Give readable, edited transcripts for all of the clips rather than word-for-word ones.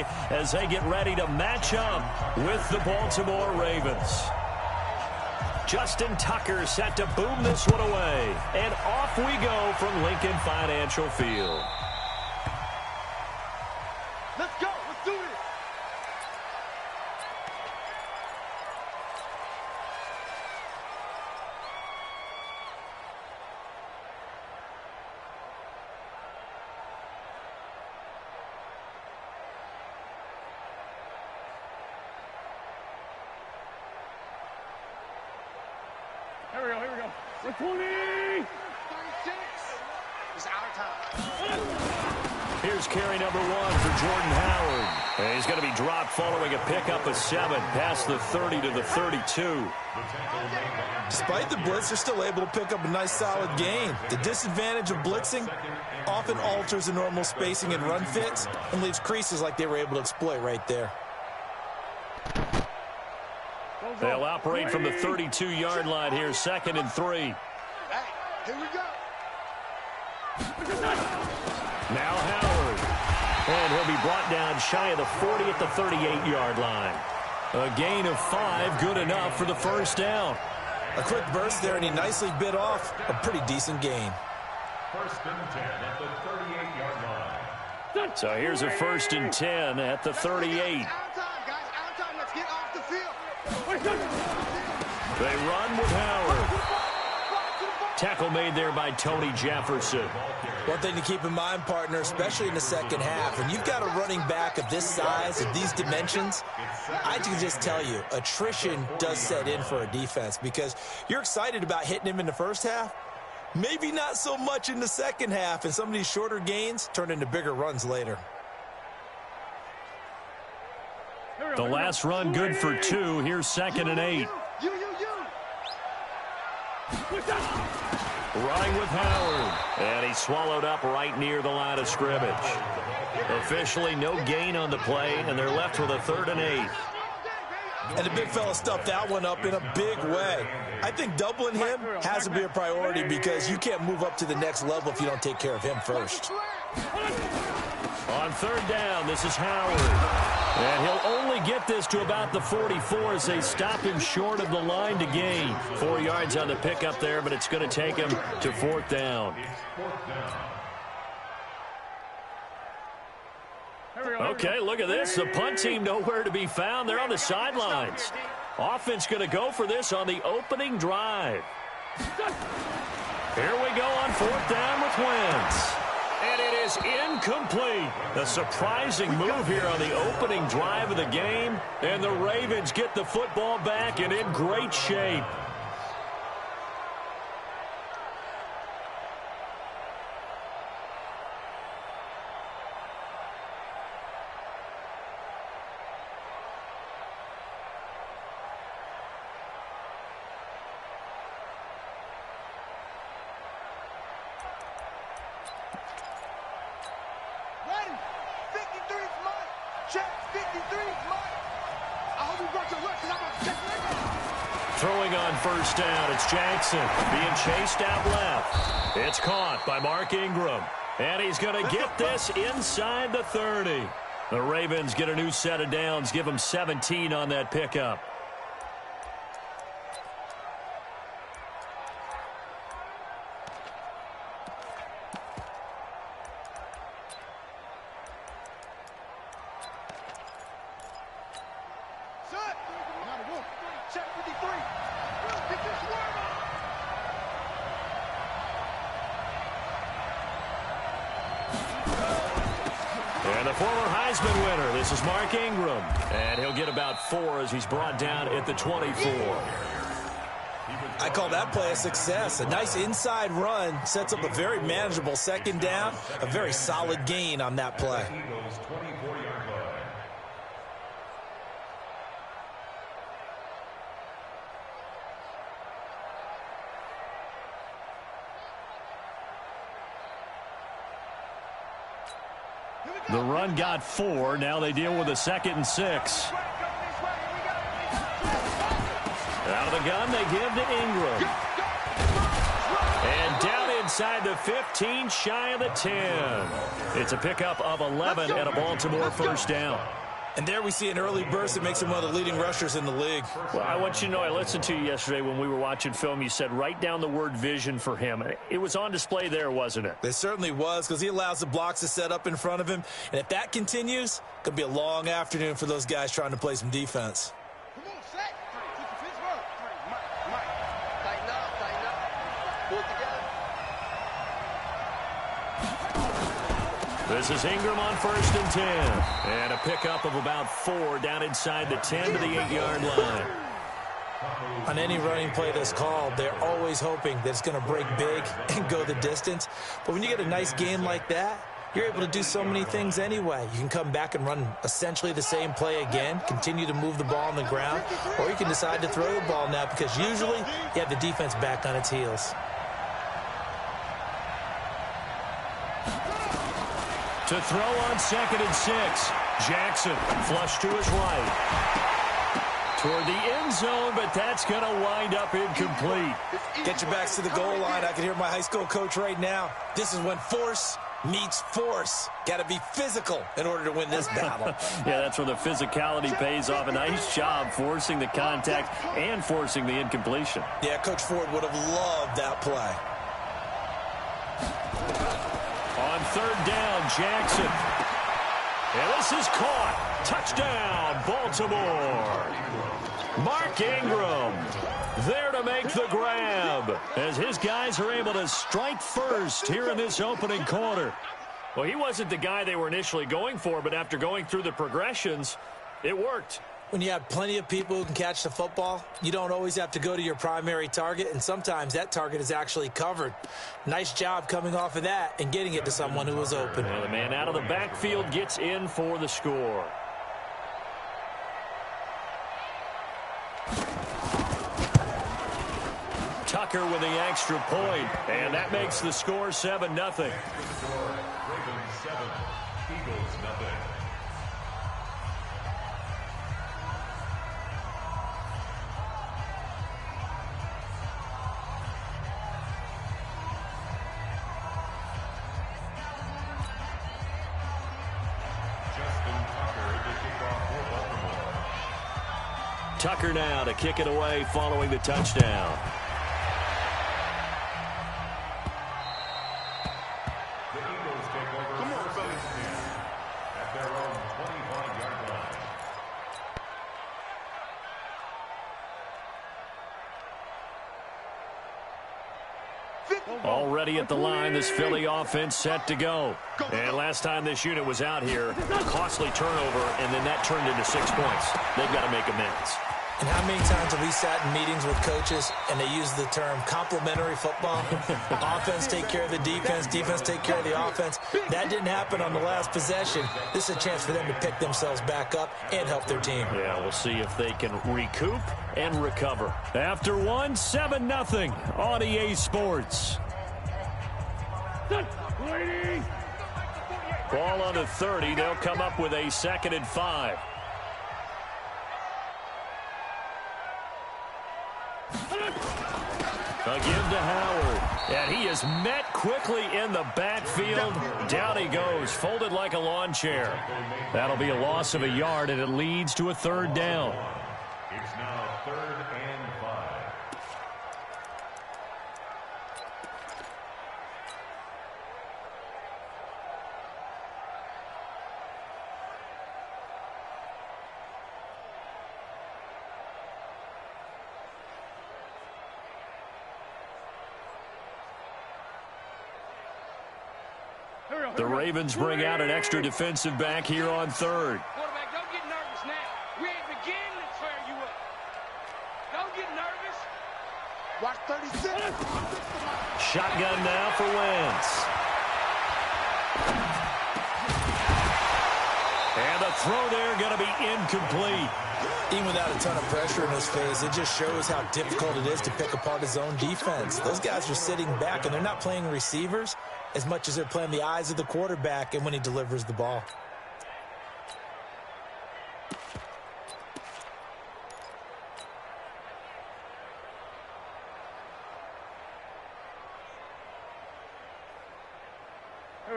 play as they get ready to match up with the Baltimore Ravens. Justin Tucker set to boom this one away. And off we go from Lincoln Financial Field. Let's go. Let's do it. Here we go. We're 20. 36. It's our time. Here's carry number 1 for Jordan Howard. And he's going to be dropped following a pickup of 7 past the 30 to the 32. Despite the blitz, they're still able to pick up a nice solid gain. The disadvantage of blitzing often alters the normal spacing and run fits and leaves creases like they were able to exploit right there. They'll operate from the 32-yard line here, 2nd and 3. Hey, here we go. Now Howard. And he'll be brought down shy of the 40 at the 38-yard line. A gain of 5, good enough for the first down. A quick burst there, and he nicely bit off a pretty decent gain. 1st and 10 at the 38-yard line. So here's a 1st and 10 at the 38. Our time, guys. Our time. Let's get off the field. They run with Howard. Tackle made there by Tony Jefferson. One thing to keep in mind, partner, especially in the second half, when you've got a running back of this size, of these dimensions, I can just tell you, attrition does set in for a defense because you're excited about hitting him in the first half, maybe not so much in the second half, and some of these shorter gains turn into bigger runs later. The last run good for 2. Here's 2nd and 8. Running with Howard. And he swallowed up right near the line of scrimmage. Officially no gain on the play, and they're left with a 3rd and 8. And the big fella stuffed that one up in a big way. I think doubling him has to be a priority because you can't move up to the next level if you don't take care of him first. On 3rd down, this is Howard. And he'll only get this to about the 44 as they stop him short of the line to gain. 4 yards on the pickup there, but it's going to take him to 4th down. Okay, look at this. The punt team nowhere to be found. They're on the sidelines. Offense going to go for this on the opening drive. Here we go on 4th down with Wentz. And it is incomplete. A surprising move here on the opening drive of the game. And the Ravens get the football back and in great shape. Throwing on 1st down, it's Jackson being chased out left. It's caught by Mark Ingram. And he's going to get this inside the 30. The Ravens get a new set of downs, give them 17 on that pickup. And the former Heisman winner, this is Mark Ingram. And he'll get about 4 as he's brought down at the 24. I call that play a success. A nice inside run sets up a very manageable 2nd down. A very solid gain on that play. The run got 4. Now they deal with a 2nd and 6. Out of the gun, they give to Ingram. And down inside the 15, shy of the 10. It's a pickup of 11 and a Baltimore first down. And there we see an early burst that makes him one of the leading rushers in the league. Well, I want you to know, I listened to you yesterday when we were watching film. You said write down the word vision for him. It was on display there, wasn't it? It certainly was, because he allows the blocks to set up in front of him. And if that continues, it could be a long afternoon for those guys trying to play some defense. Come on, set. Put your fist forward. Mike. Tighten up. Pull it together. This is Ingram on 1st and 10. And a pickup of about 4 down inside the 10 to the 8-yard line. On any running play that's called, they're always hoping that it's going to break big and go the distance. But when you get a nice gain like that, you're able to do so many things anyway. You can come back and run essentially the same play again, continue to move the ball on the ground, or you can decide to throw the ball now because usually you have the defense back on its heels. To throw on 2nd and 6. Jackson flush to his right. Toward the end zone, but that's going to wind up incomplete. Get your backs to the goal line. I can hear my high school coach right now. This is when force meets force. Got to be physical in order to win this battle. Yeah, that's where the physicality pays off. A nice job forcing the contact and forcing the incompletion. Yeah, Coach Ford would have loved that play. On 3rd down, Jackson. And this is caught. Touchdown, Baltimore. Mark Ingram there to make the grab as his guys are able to strike first here in this opening quarter. Well, he wasn't the guy they were initially going for, but after going through the progressions, it worked. When you have plenty of people who can catch the football, you don't always have to go to your primary target, and sometimes that target is actually covered. Nice job coming off of that and getting it to someone who was open. Well, the man out of the backfield gets in for the score. Tucker with the extra point, and that makes the score 7-0. Ravens 7, Eagles nothing. Tucker now to kick it away following the touchdown. The Eagles take over first and 10 at their own 25-yard line. Already at the line, this Philly offense set to go. And last time this unit was out here, a costly turnover, and then that turned into 6 points. They've got to make amends. And how many times have we sat in meetings with coaches and they use the term complementary football? Offense take care of the defense, defense take care of the offense. That didn't happen on the last possession. This is a chance for them to pick themselves back up and help their team. Yeah, we'll see if they can recoup and recover. After one, 7-0 on EA Sports. Ball on the 30. They'll come up with a 2nd and 5. A give to Howard. And he is met quickly in the backfield. Down he goes, folded like a lawn chair. That'll be a loss of a yard, and it leads to a 3rd down. It's now 3rd and 5. The Ravens bring out an extra defensive back here on 3rd. Quarterback, don't get nervous now. We ain't beginning to tear you up. Don't get nervous. Watch 36. Shotgun now for Wentz. And the throw there going to be incomplete. Even without a ton of pressure in his face, it just shows how difficult it is to pick apart his own defense. Those guys are sitting back, and they're not playing receivers as much as they're playing the eyes of the quarterback and when he delivers the ball.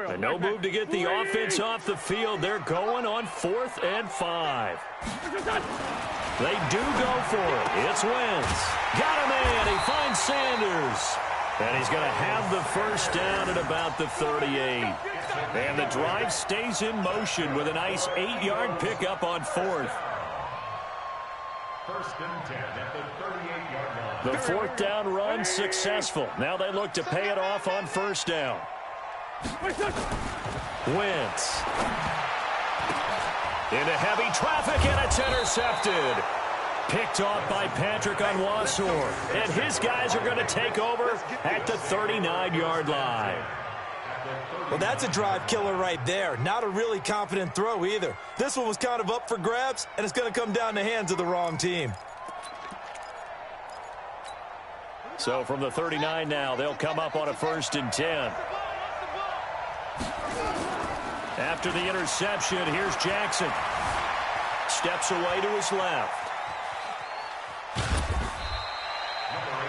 And no move to get the offense off the field. They're going on 4th and 5. They do go for it. It's Wentz. Got a man. He finds Sanders. And he's going to have the first down at about the 38. And the drive stays in motion with a nice 8-yard pickup on 4th. First and 10 at the 38-yard line. The 4th down run successful. Now they look to pay it off on 1st down. Wentz. Into heavy traffic, and it's intercepted. Picked off by Patrick Onwuasor. And his guys are going to take over at the 39-yard line. Well, that's a drive killer right there. Not a really confident throw either. This one was kind of up for grabs, and it's going to come down the hands of the wrong team. So from the 39 now, they'll come up on a 1st and 10. After the interception, here's Jackson. Steps away to his left.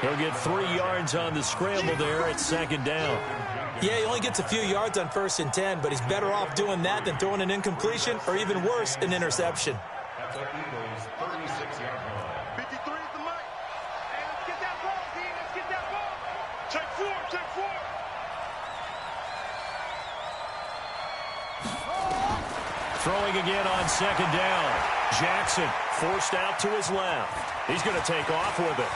He'll get 3 yards on the scramble there at 2nd down. Yeah, he only gets a few yards on 1st and 10, but he's better off doing that than throwing an incompletion or even worse, an interception. That's our Eagles' 36-yard line. 53 is the mic. Hey, let's get that ball, D. Let's get that ball. Take 4, take 4. Throwing again on 2nd down. Jackson forced out to his left. He's going to take off with it.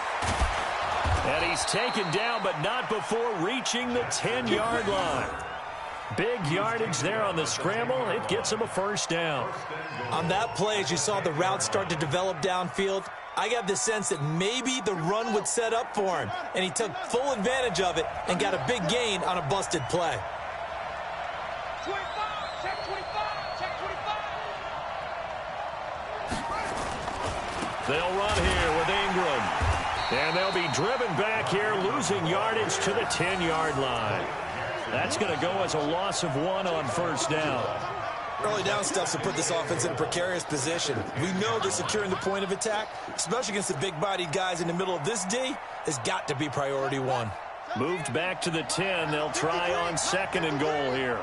And he's taken down, but not before reaching the 10-yard line. Big yardage there on the scramble. It gets him a 1st down. On that play, as you saw the route start to develop downfield, I got the sense that maybe the run would set up for him, and he took full advantage of it and got a big gain on a busted play. 25, check 25, check 25. They'll run here with Ingram. And they'll be driven back here, losing yardage to the 10-yard line. That's going to go as a loss of 1 on 1st down. Early down stuff to put this offense in a precarious position. We know that securing the point of attack, especially against the big-bodied guys in the middle of this D, has got to be priority 1. Moved back to the 10. They'll try on 2nd and goal here.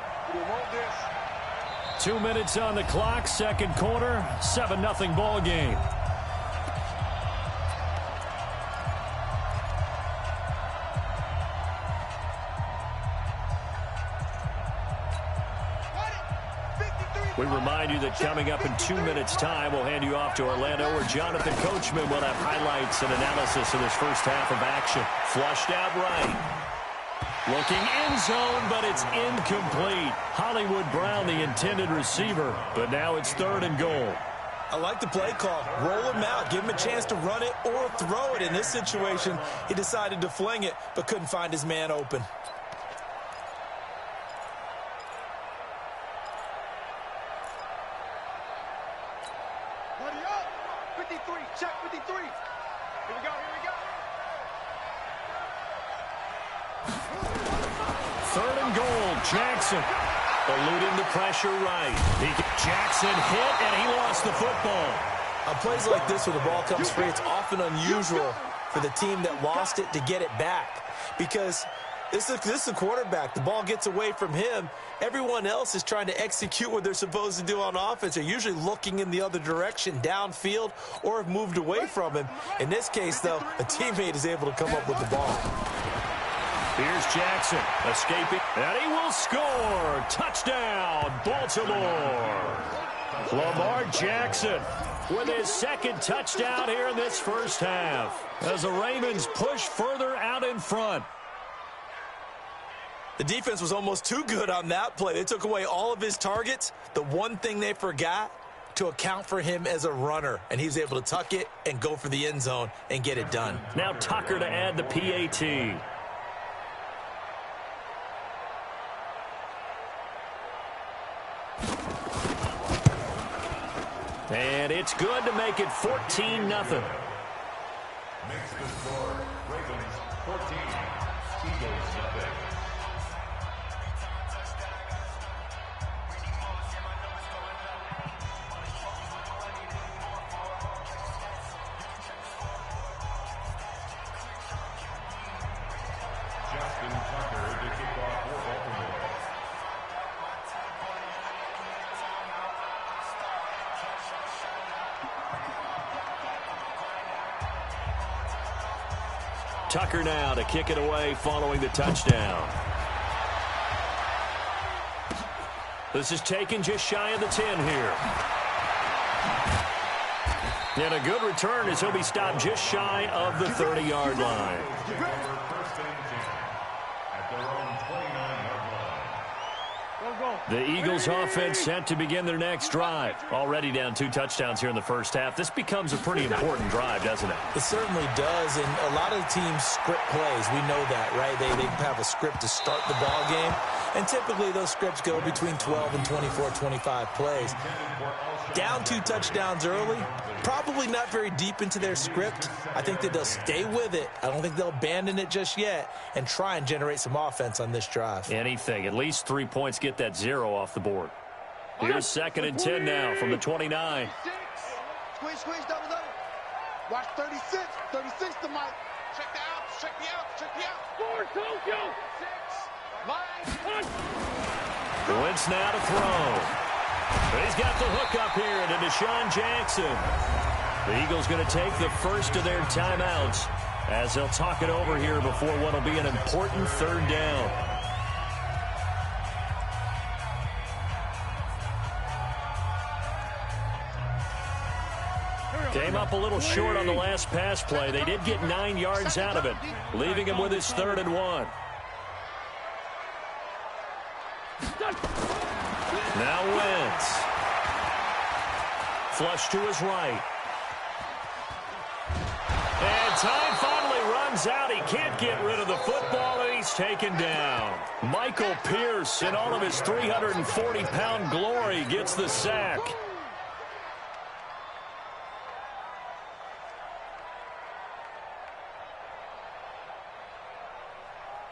2 minutes on the clock, 2nd quarter, 7-0 ball game. We remind you that coming up in 2 minutes' time, we'll hand you off to Orlando, where Jonathan Coachman will have highlights and analysis of this first half of action. Flushed out right. Looking in zone, but it's incomplete. Hollywood Brown, the intended receiver, but now it's 3rd and goal. I like the play call. Roll him out. Give him a chance to run it or throw it. In this situation, he decided to fling it, but couldn't find his man open. Check 53. Here we go, here we go. 3rd and goal, Jackson. Eluding the pressure right. Jackson hit, and he lost the football. On plays like this, where the ball comes free, it's often unusual for the team that lost it to get it back. Because this is a quarterback. The ball gets away from him. Everyone else is trying to execute what they're supposed to do on offense. They're usually looking in the other direction, downfield, or have moved away from him. In this case, though, a teammate is able to come up with the ball. Here's Jackson escaping, and he will score. Touchdown, Baltimore. Lamar Jackson with his 2nd touchdown here in this first half, as the Ravens push further out in front. The defense was almost too good on that play. They took away all of his targets. The one thing they forgot, to account for him as a runner, and he was able to tuck it and go for the end zone and get it done. Now Tucker to add the PAT. And it's good to make it 14-0. Makes the score. Ravens 14, Eagles 0. Tucker now to kick it away following the touchdown. This is taken just shy of the 10 here. And a good return as he'll be stopped just shy of the 30-yard line. The Eagles offense set to begin their next drive. Already down 2 touchdowns here in the first half. This becomes a pretty important drive, doesn't it? It certainly does, and a lot of the teams script plays. We know that, right? They have a script to start the ball game, and typically those scripts go between 12 and 24, 25 plays. Down 2 touchdowns early, probably not very deep into their script. I think that they'll stay with it. I don't think they'll abandon it just yet and try and generate some offense on this drive. Anything. At least 3 points, get that 0 off the board. Here's 2nd and 10 now from the 29. Squeeze, double. Watch 36. 36 to Mike. Check the outs, check the outs, check the outs. Score, Tokyo! 6. Line. Wentz now to throw. He's got the hook up here to Deshaun Jackson. The Eagles going to take the first of their timeouts as they'll talk it over here before what will be an important 3rd down. Came up a little short on the last pass play. They did get 9 yards out of it, leaving him with his 3rd and 1. Now Wentz. Flush to his right. And time finally runs out. He can't get rid of the football, and he's taken down. Michael Pierce, in all of his 340-pound glory, gets the sack.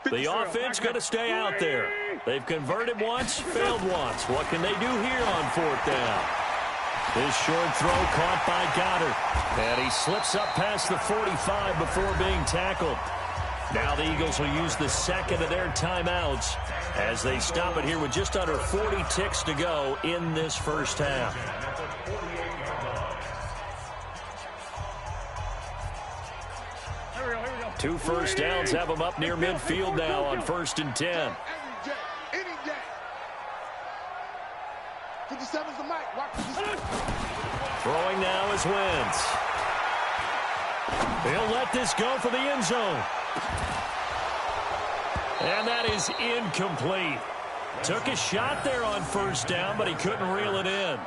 The offense going to stay out there. They've converted once, failed once. What can they do here on 4th down? This short throw caught by Goddard. And he slips up past the 45 before being tackled. Now the Eagles will use the 2nd of their timeouts as they stop it here with just under 40 ticks to go in this first half. Here we go. 2 first downs have them up near midfield now on 1st and 10. Any day. 57's the Mike. Watch 57. Throwing now is Wentz. He'll let this go for the end zone. And that is incomplete. Took a shot there on 1st down, but he couldn't reel it in.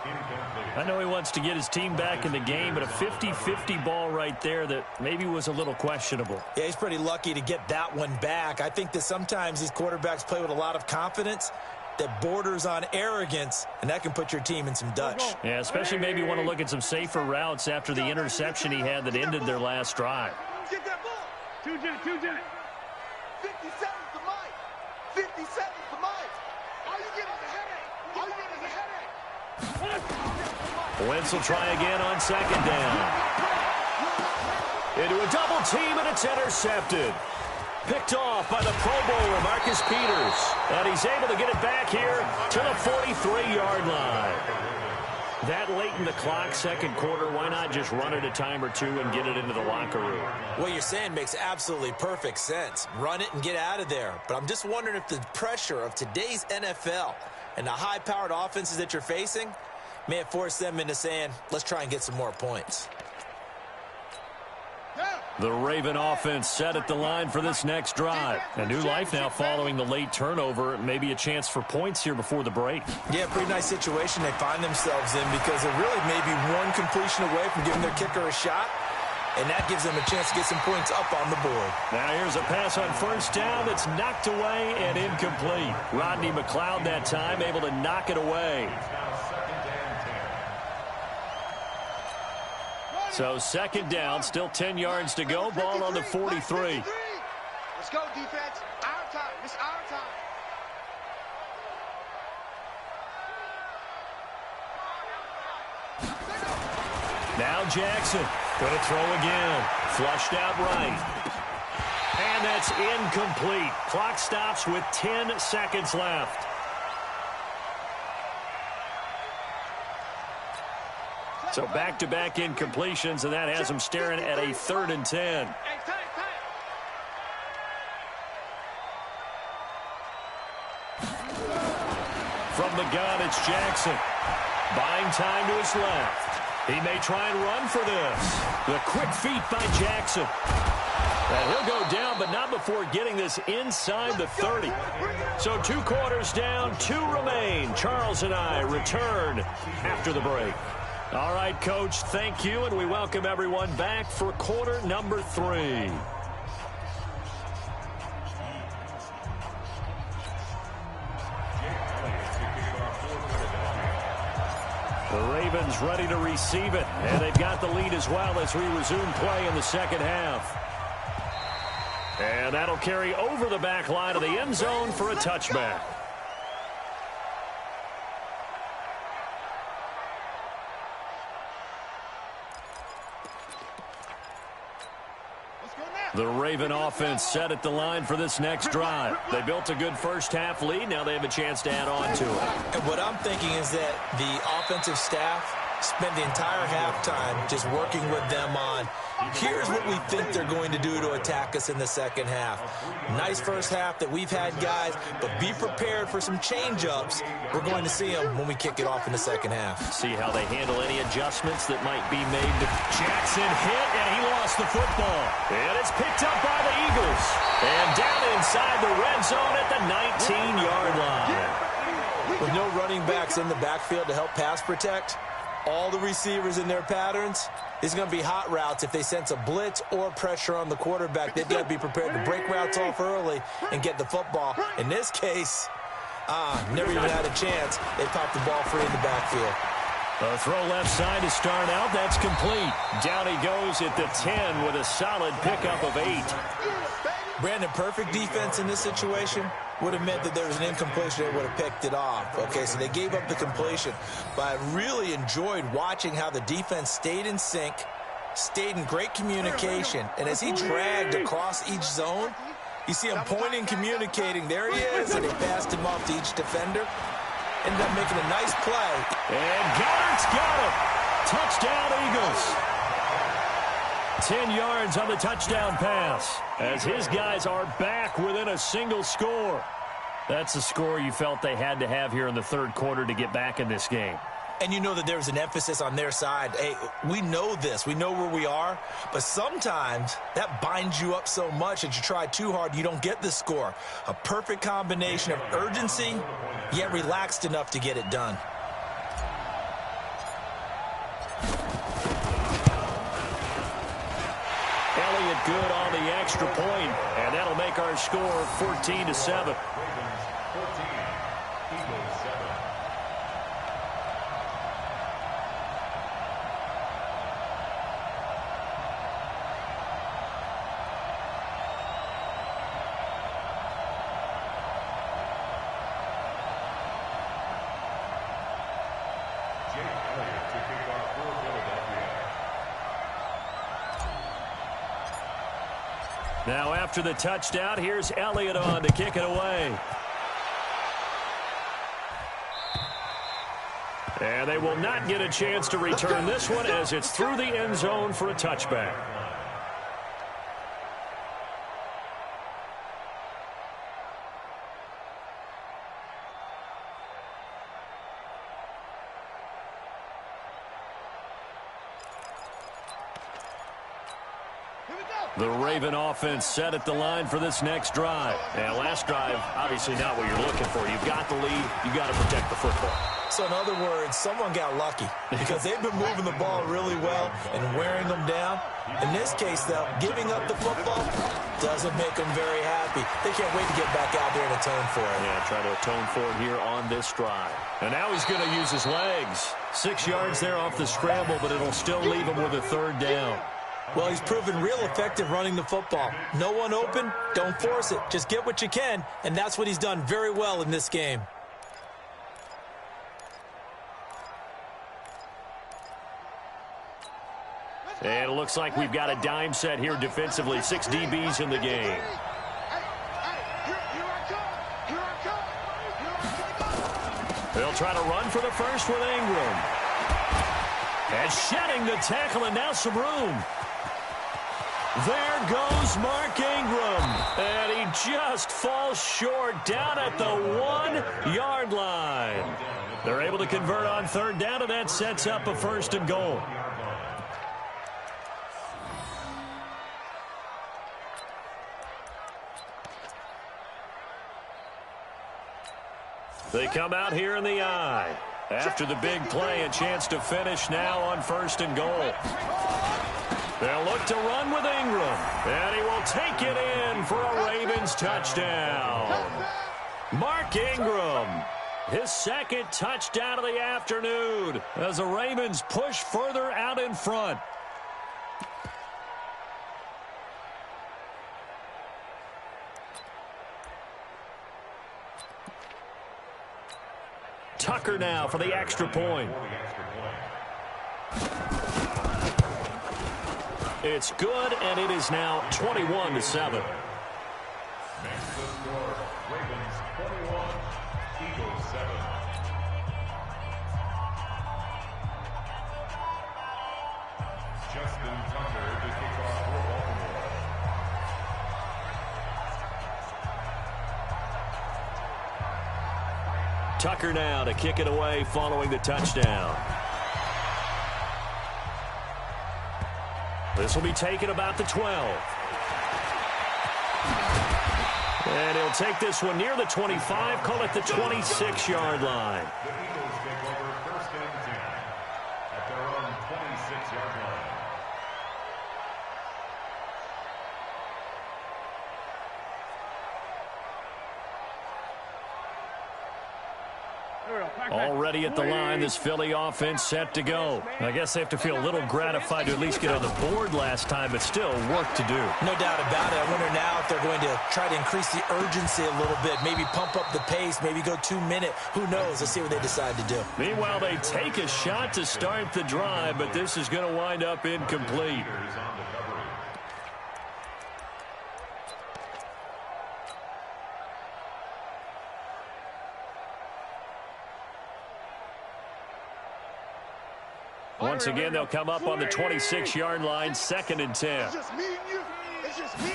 I know he wants to get his team back in the game, but a 50-50 ball right there that maybe was a little questionable. Yeah, he's pretty lucky to get that one back. I think that sometimes these quarterbacks play with a lot of confidence that borders on arrogance, and that can put your team in some Dutch. Yeah, especially maybe want to look at some safer routes after the interception he had that ended their last drive. Get that ball. 2 jet. 57's the Mike. 57's the Mike. All you get is a headache. All you get is a headache. Wentz will try again on 2nd down. Into a double team, and it's intercepted. Picked off by the Pro Bowler, Marcus Peters. And he's able to get it back here to the 43-yard line. That late in the clock, 2nd quarter, why not just run it a time or 2 and get it into the locker room? What you're saying makes absolutely perfect sense. Run it and get out of there. But I'm just wondering if the pressure of today's NFL and the high-powered offenses that you're facing may have forced them into saying, let's try and get some more points. The Raven offense set at the line for this next drive. A new life now following the late turnover. Maybe a chance for points here before the break. Yeah, pretty nice situation they find themselves in because they're really maybe one completion away from giving their kicker a shot, and that gives them a chance to get some points up on the board. Now here's a pass on 1st down that's knocked away and incomplete. Rodney McLeod that time able to knock it away. So 2nd down, still 10 yards to go. Ball on the 43. Let's go, defense. Our time. It's our time. Now Jackson going to throw again. Flushed out right. And that's incomplete. Clock stops with 10 seconds left. So back-to-back incompletions, and that has them staring at a 3rd and 10. Hey, time. From the gun, it's Jackson. Buying time to his left. He may try and run for this. The quick feet by Jackson. And he'll go down, but not before getting this inside the 30. So 2 quarters down, 2 remain. Charles and I return after the break. All right, Coach, thank you, and we welcome everyone back for quarter number 3. The Ravens ready to receive it, and they've got the lead as well as we resume play in the second half. And that'll carry over the back line of the end zone for a touchback. The Raven offense set at the line for this next drive. They built a good first half lead. Now they have a chance to add on to it. And what I'm thinking is that the offensive staff spent the entire halftime just working with them on, here's what we think they're going to do to attack us in the second half. Nice first half that we've had, guys, but be prepared for some change-ups. We're going to see them when we kick it off in the second half. See how they handle any adjustments that might be made. Jackson hit, and he lost the football. And it's picked up by the Eagles. And down inside the red zone at the 19-yard line. With no running backs in the backfield to help pass protect, all the receivers in their patterns, it's going to be hot routes. If they sense a blitz or pressure on the quarterback, they've got to be prepared to break routes off early and get the football. In this case, never even had a chance. They popped the ball free in the backfield. A throw left side to start out. That's complete. Down he goes at the 10 with a solid pickup of 8. Brandon, perfect defense in this situation would have meant that there was an incompletion. They would have picked it off. Okay, so they gave up the completion. But I really enjoyed watching how the defense stayed in sync, stayed in great communication. And as he dragged across each zone, you see him pointing, communicating. There he is, and they passed him off to each defender. Ended up making a nice play. And Goddard's got him. Touchdown, Eagles. 10 yards on the touchdown pass as his guys are back within a single score. That's the score you felt they had to have here in the third quarter to get back in this game. And you know that there's an emphasis on their side. Hey, we know this. We know where we are. But sometimes that binds you up so much that you try too hard, you don't get the score. A perfect combination of urgency, yet relaxed enough to get it done. Elliott good on the extra point, and that'll make our score 14-7. Now after the touchdown, here's Elliott on to kick it away. And they will not get a chance to return this one as it's through the end zone for a touchback. The Raven offense set at the line for this next drive. And last drive, obviously not what you're looking for. You've got the lead. You've got to protect the football. So in other words, someone got lucky because they've been moving the ball really well and wearing them down. In this case, though, giving up the football doesn't make them very happy. They can't wait to get back out there and atone for it. Yeah, try to atone for it here on this drive. And now he's going to use his legs. 6 yards there off the scramble, but it'll still leave him with a third down. Well, he's proven real effective running the football. No one open, don't force it. Just get what you can, and that's what he's done very well in this game. And it looks like we've got a dime set here defensively. 6 DBs in the game. They'll try to run for the first with Ingram. And shedding the tackle, and now some room. There goes Mark Ingram. And he just falls short down at the 1-yard line. They're able to convert on third down, and that sets up a 1st and goal. They come out here in the eye. After the big play, a chance to finish now on 1st and goal. They'll look to run with Ingram, and he will take it in for a Ravens touchdown. Mark Ingram, his 2nd touchdown of the afternoon as the Ravens push further out in front. Tucker now for the extra point. It's good, and it is now 21-7. Makes the score Ravens 21, Eagles 7. Justin Tucker to kick off for Baltimore. Tucker now to kick it away following the touchdown. This will be taken about the 12. And he'll take this one near the 25, call it the 26-yard line. The Eagles take over 1st and 10 at their own 26-yard line. Already at the line, this Philly offense set to go. I guess they have to feel a little gratified to at least get on the board last time, but still work to do. No doubt about it. I wonder now if they're going to try to increase the urgency a little bit, maybe pump up the pace, maybe go 2-minute. Who knows? Let's see what they decide to do. Meanwhile, they take a shot to start the drive, but this is going to wind up incomplete. Once again, they'll come up on the 26-yard line, 2nd and 10. It's just me and you. It's just me.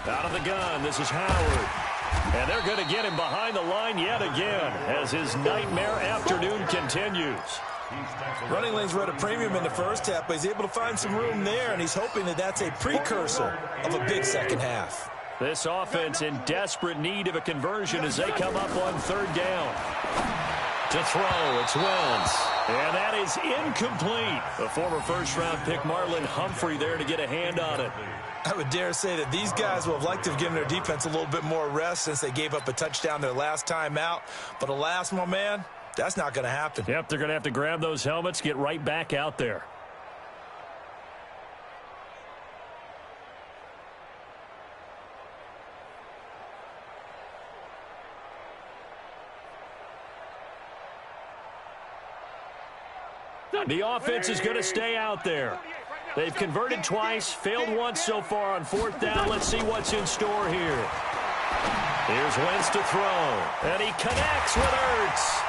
Out of the gun, this is Howard. And they're going to get him behind the line yet again as his nightmare afternoon continues. Running lanes were at a premium in the first half, but he's able to find some room there, and he's hoping that that's a precursor of a big second half. This offense in desperate need of a conversion as they come up on 3rd down. To throw, it's Wentz. And that is incomplete. The former 1st-round pick Marlon Humphrey there to get a hand on it. I would dare say that these guys would have liked to have given their defense a little bit more rest since they gave up a touchdown their last time out. But alas, my man, that's not going to happen. Yep, they're going to have to grab those helmets, get right back out there. The offense is going to stay out there. They've converted twice, failed once so far on 4th down. Let's see what's in store here. Here's Wentz to throw, and he connects with Ertz.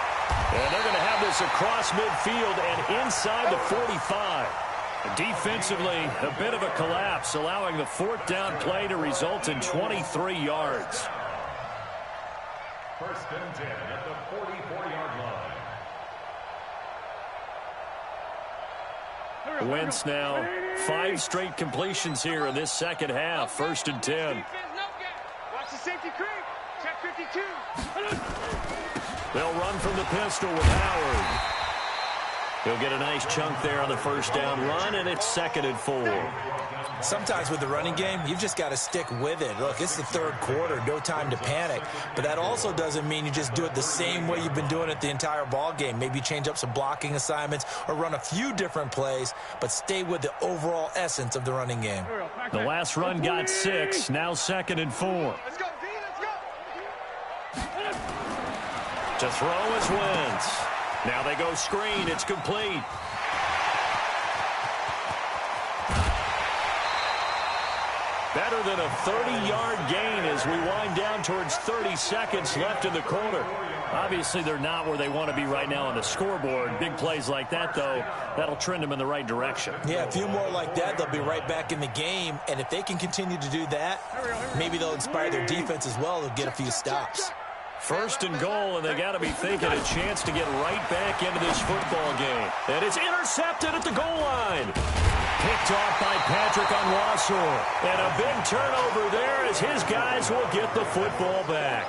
And they're going to have this across midfield and inside the 45. Defensively, a bit of a collapse, allowing the 4th down play to result in 23 yards. 1st and 10 at the 44-yard line. Wentz now 5 straight completions here in this second half. 1st and 10. Watch the safety creep. Check 52. They'll run from the pistol with Howard. He'll get a nice chunk there on the 1st down run, and it's 2nd and 4. Sometimes with the running game, you've just got to stick with it. Look, it's the 3rd quarter, no time to panic. But that also doesn't mean you just do it the same way you've been doing it the entire ball game. Maybe change up some blocking assignments or run a few different plays, but stay with the overall essence of the running game. The last run got 6, now 2nd and 4. Let's go, D. Let's go. To throw is Wentz. Now they go screen. It's complete. Better than a 30-yard gain as we wind down towards 30 seconds left in the quarter. Obviously, they're not where they want to be right now on the scoreboard. Big plays like that, though, that'll trend them in the right direction. Yeah, a few more like that, they'll be right back in the game. And if they can continue to do that, maybe they'll inspire their defense as well to get a few stops. First and goal, and they got to be thinking a chance to get right back into this football game. And it's intercepted at the goal line. Picked off by Patrick Onwuasor. And a big turnover there as his guys will get the football back.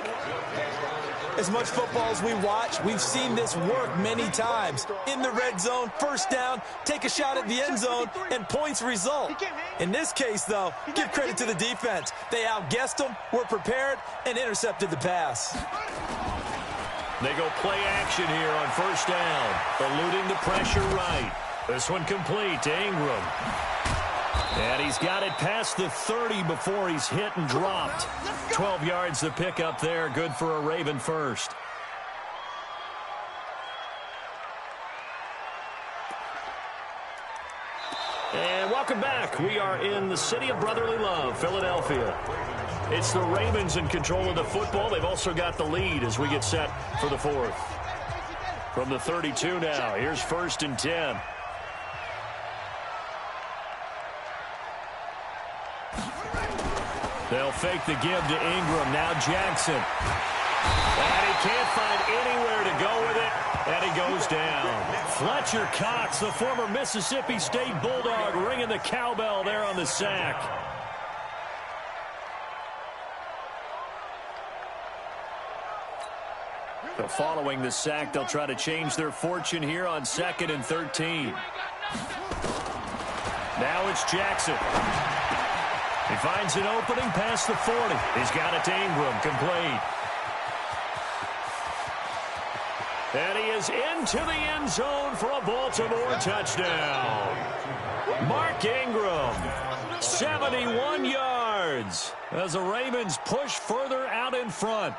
As much football as we watch, we've seen this work many times. In the red zone, first down, take a shot at the end zone, and points result. In this case, though, give credit to the defense. They outguessed them, were prepared, and intercepted the pass. They go play action here on first down, eluding the pressure right. This one complete to Ingram. And he's got it past the 30 before he's hit and dropped. 12 yards to pick up there. Good for a Raven first. And welcome back. We are in the city of brotherly love, Philadelphia. It's the Ravens in control of the football. They've also got the lead as we get set for the fourth. From the 32 now, here's first and 10. They'll fake the give to Ingram. Now Jackson. And he can't find anywhere to go with it. And he goes down. Fletcher Cox, the former Mississippi State Bulldog, ringing the cowbell there on the sack. So following the sack, they'll try to change their fortune here on 2nd and 13. Now it's Jackson. He finds an opening past the 40. He's got it to Ingram, complete. And he is into the end zone for a Baltimore touchdown. Mark Ingram, 71 yards as the Ravens push further out in front.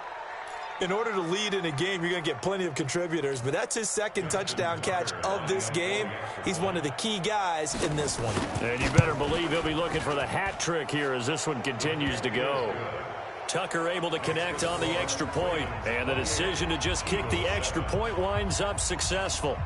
In order to lead in a game, you're going to get plenty of contributors, but that's his second touchdown catch of this game. He's one of the key guys in this one. And you better believe he'll be looking for the hat trick here as this one continues to go. Tucker able to connect on the extra point, and the decision to just kick the extra point winds up successful.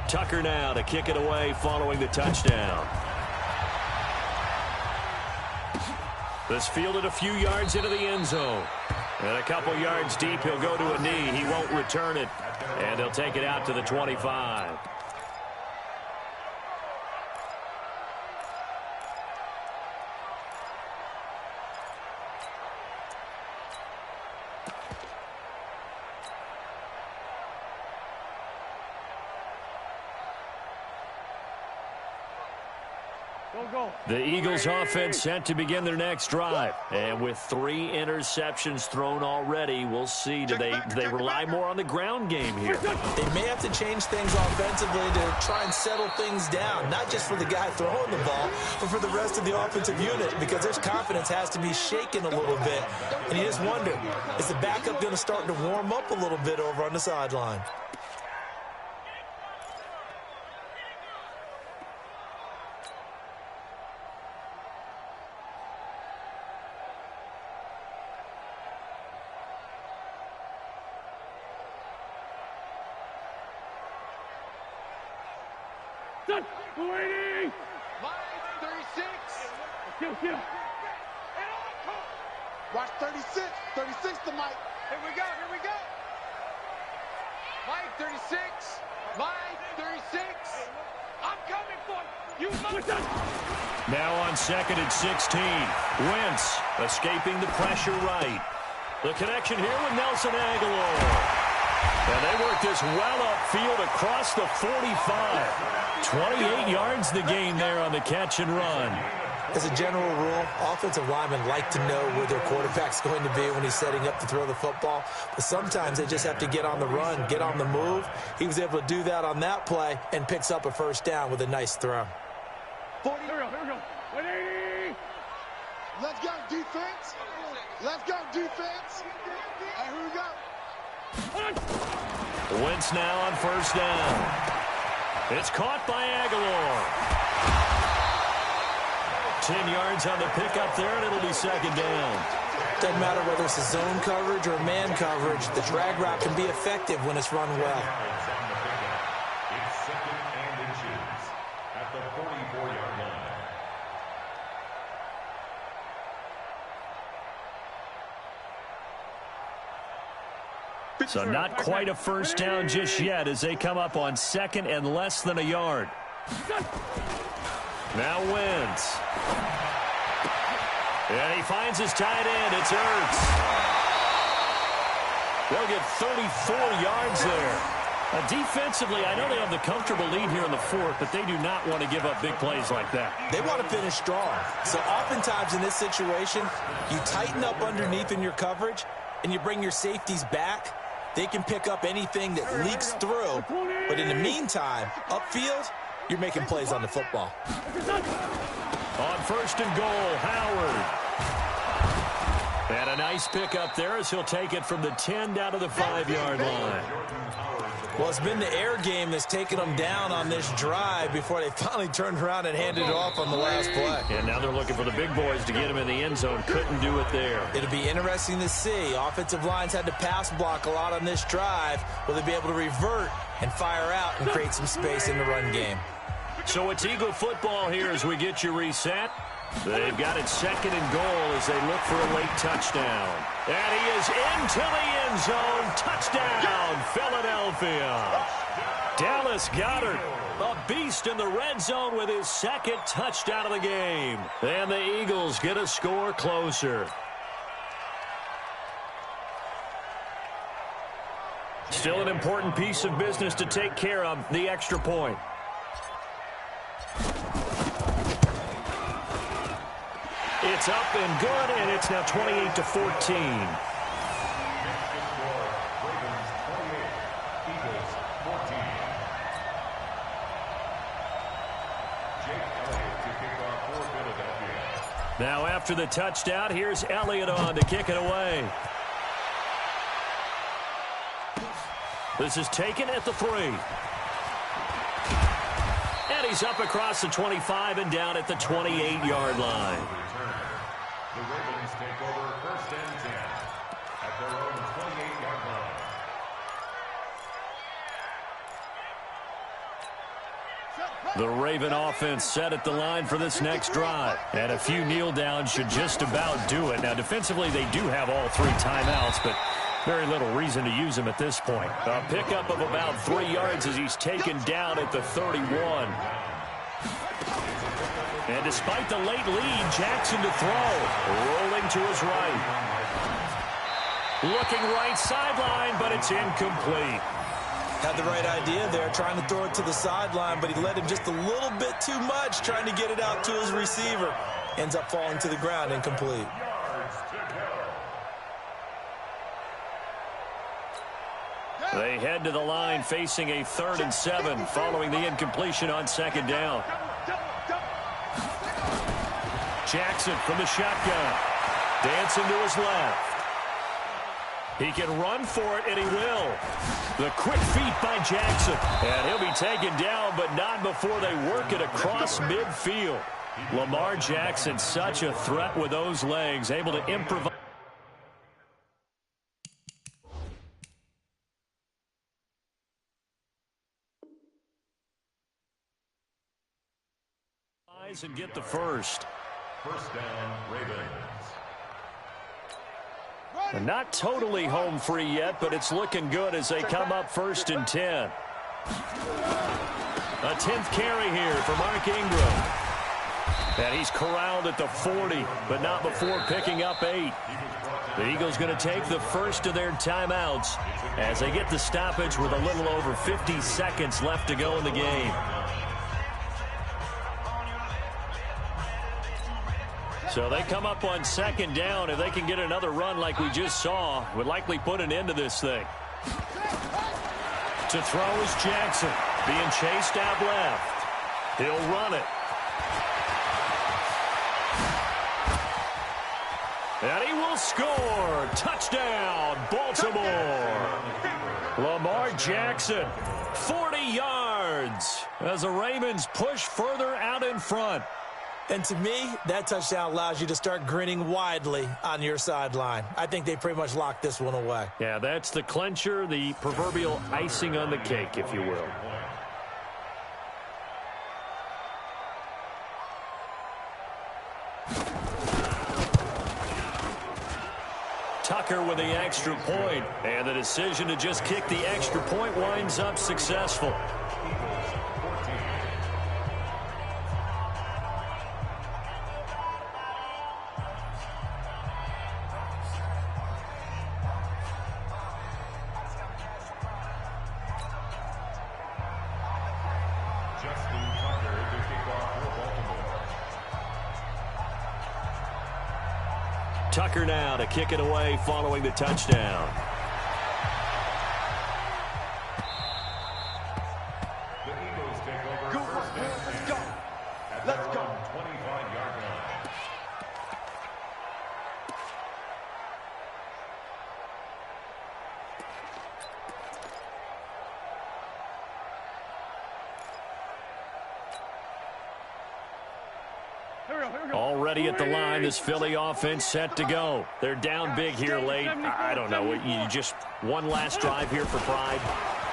Tucker now to kick it away following the touchdown. This fielded a few yards into the end zone. And a couple yards deep, he'll go to a knee. He won't return it. And they'll take it out to the 25. The Eagles offense set to begin their next drive. And with 3 interceptions thrown already, we'll see. Do they rely more on the ground game here? They may have to change things offensively to try and settle things down, not just for the guy throwing the ball, but for the rest of the offensive unit, because their confidence has to be shaken a little bit. And you just wonder, is the backup going to start to warm up a little bit over on the sideline? Waiting! Line 36. Kill. Watch 36. 36 to Mike. Here we go. Mike 36. Line 36. I'm coming for you. Now on 2nd and 16. Wentz escaping the pressure right. The connection here with Nelson Aguilar. And they work this well upfield across the 45. 28 yards the gain there on the catch and run. As a general rule, offensive linemen like to know where their quarterback's going to be when he's setting up to throw the football. But sometimes they just have to get on the run, get on the move. He was able to do that on that play and picks up a first down with a nice throw. 40. Here we go. 180. Let's go, defense. Let's go, defense. All right, here we go. Wentz now on first down. It's caught by Aguilar. 10 yards on the pickup there, and it'll be second down. Doesn't matter whether it's a zone coverage or man coverage, the drag route can be effective when it's run well. It's second and inches at the 44-yard line. So not quite a first down just yet as they come up on second and less than a yard. Now Wentz. And he finds his tight end. It's Ertz. They'll get 34 yards there. Defensively, I know they have the comfortable lead here in the fourth, but they do not want to give up big plays like that. They want to finish strong. So oftentimes in this situation, you tighten up underneath in your coverage, and you bring your safeties back. They can pick up anything that leaks through. But in the meantime, upfield, you're making plays on the football. On first and goal, Howard. And a nice pickup there as he'll take it from the 10 down to the 5-yard line. Well, it's been the air game that's taken them down on this drive before they finally turned around and handed it off on the last play. And now they're looking for the big boys to get him in the end zone. Couldn't do it there. It'll be interesting to see. Offensive lines had to pass block a lot on this drive. Will they be able to revert and fire out and create some space in the run game? So it's Eagle football here as we get you reset. They've got it second and goal as they look for a late touchdown. And he is into the end zone. Touchdown, Philadelphia. Dallas Goedert, a beast in the red zone with his second touchdown of the game. And the Eagles get a score closer. Still an important piece of business to take care of, the extra point. It's up and good, and it's now 28-14. Now after the touchdown, here's Elliott on to kick it away. This is taken at the 3. And he's up across the 25 and down at the 28-yard line. The Ravens take over first and 10 at their own 28-yard line. The Raven offense set at the line for this next drive. And a few kneel downs should just about do it. Now, defensively, they do have all 3 timeouts, but very little reason to use them at this point. A pickup of about 3 yards as he's taken down at the 31. And despite the late lead, Jackson to throw. Rolling to his right. Looking right sideline, but it's incomplete. Had the right idea there, trying to throw it to the sideline, but he led him just a little bit too much, trying to get it out to his receiver. Ends up falling to the ground, incomplete. They head to the line facing a 3rd and 7 following the incompletion on second down. Jackson from the shotgun. Dancing to his left. He can run for it, and he will. The quick feet by Jackson. And he'll be taken down, but not before they work it across midfield. Lamar Jackson, such a threat with those legs, able to improvise. And get the first. First down, Ravens. And not totally home free yet, but it's looking good as they come up 1st and 10. A 10th carry here for Mark Ingram. And he's corralled at the 40, but not before picking up 8. The Eagles going to take the first of their timeouts as they get the stoppage with a little over 50 seconds left to go in the game. So they come up on second down. If they can get another run like we just saw, would likely put an end to this thing. To throw is Jackson, being chased out left. He'll run it. And he will score. Touchdown, Baltimore. Lamar Jackson, 40 yards as the Ravens push further out in front. And to me, that touchdown allows you to start grinning widely on your sideline. I think they pretty much locked this one away. Yeah, that's the clincher, the proverbial icing on the cake, if you will. Tucker with the extra point, and the decision to just kick the extra point winds up successful. Tucker now to kick it away following the touchdown. The Eagles take over. Go, let's go. Let's go. 25-yard line. Already at the line, this Philly offense set to go. They're down big here late. I don't know. You just one last drive here for pride.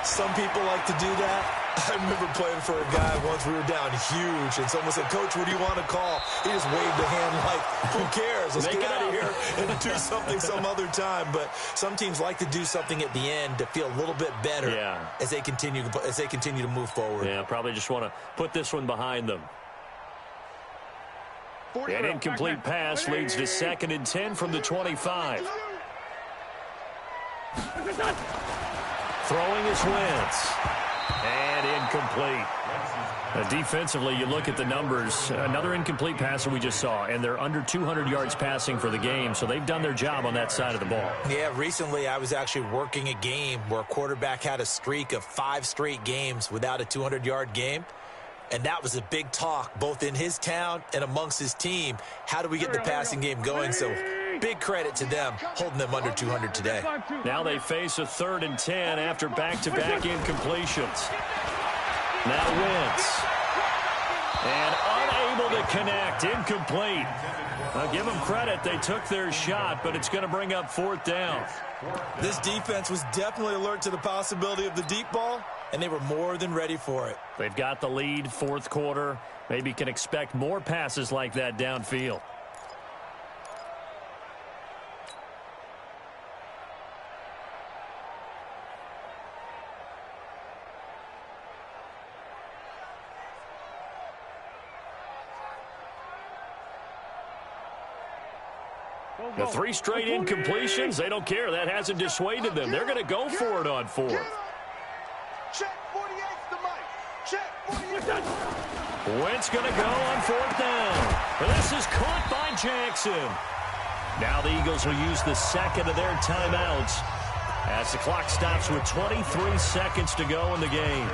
Some people like to do that. I remember playing for a guy once. We were down huge, and someone said, "Coach, what do you want to call?" He just waved a hand like, "Who cares? Let's get out of here and do something some other time." But some teams like to do something at the end to feel a little bit better as they continue to move forward. Yeah, probably just want to put this one behind them. An incomplete pass leads to 2nd and 10 from the 25. Throwing is Wentz. And incomplete. Defensively, you look at the numbers. Another incomplete pass that we just saw, and they're under 200 yards passing for the game, so they've done their job on that side of the ball. Yeah, recently I was actually working a game where a quarterback had a streak of 5 straight games without a 200-yard game. And that was a big talk, both in his town and amongst his team. How do we get the passing game going? So big credit to them, holding them under 200 today. Now they face a 3rd and 10 after back-to-back incompletions. Now Wentz. And unable to connect, incomplete. Now give them credit, they took their shot, but it's going to bring up 4th down. This defense was definitely alert to the possibility of the deep ball, and they were more than ready for it. They've got the lead, 4th quarter. Maybe can expect more passes like that downfield. The 3 straight incompletions, they don't care. That hasn't dissuaded them. They're going to go for it on 4th. Check 48's the mic. Check 48. Wentz going to go on 4th down. This is caught by Jackson. Now the Eagles will use the 2nd of their timeouts as the clock stops with 23 seconds to go in the game.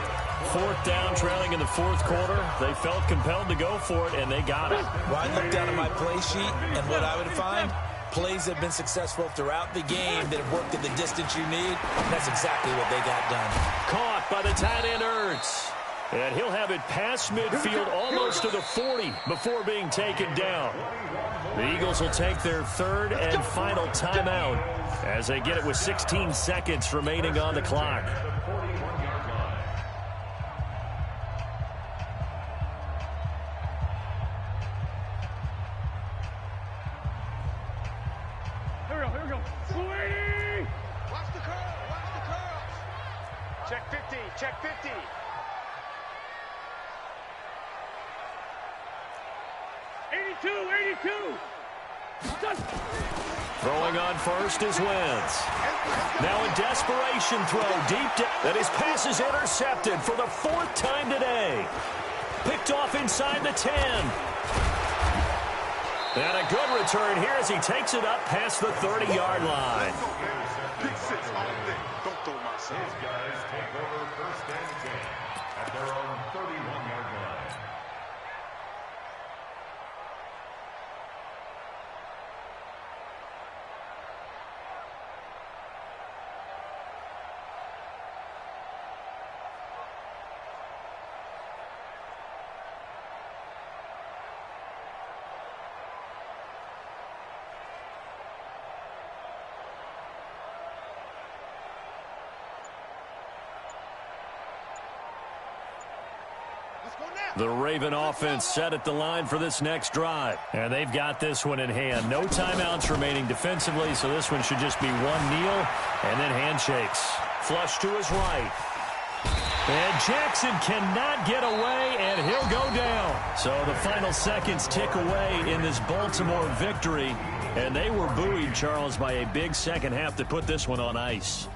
4th down, trailing in the 4th quarter. They felt compelled to go for it, and they got it. Well, I looked down at my play sheet, and what I would find, plays have been successful throughout the game that have worked in the distance you need. That's exactly what they got done. Caught by the tight end, Ertz. And he'll have it past midfield almost to the 40 before being taken down. The Eagles will take their 3rd and final timeout as they get it with 16 seconds remaining on the clock. Here we go. 280! Watch the curl. Watch the curls. Check 50. Check 50. Throwing on first is Wentz. Now a desperation throw deep down. And his pass is intercepted for the 4th time today. Picked off inside the 10. And a good return here as he takes it up past the 30-yard line. Pick 6 all day. Don't throw my son. His guys take over 1st and 10 at their own 31-yard line. The Raven offense set at the line for this next drive. And they've got this one in hand. No timeouts remaining defensively, so this one should just be one kneel and then handshakes. Flush to his right. And Jackson cannot get away, and he'll go down. So the final seconds tick away in this Baltimore victory. And they were buoyed, Charles, by a big second half to put this one on ice.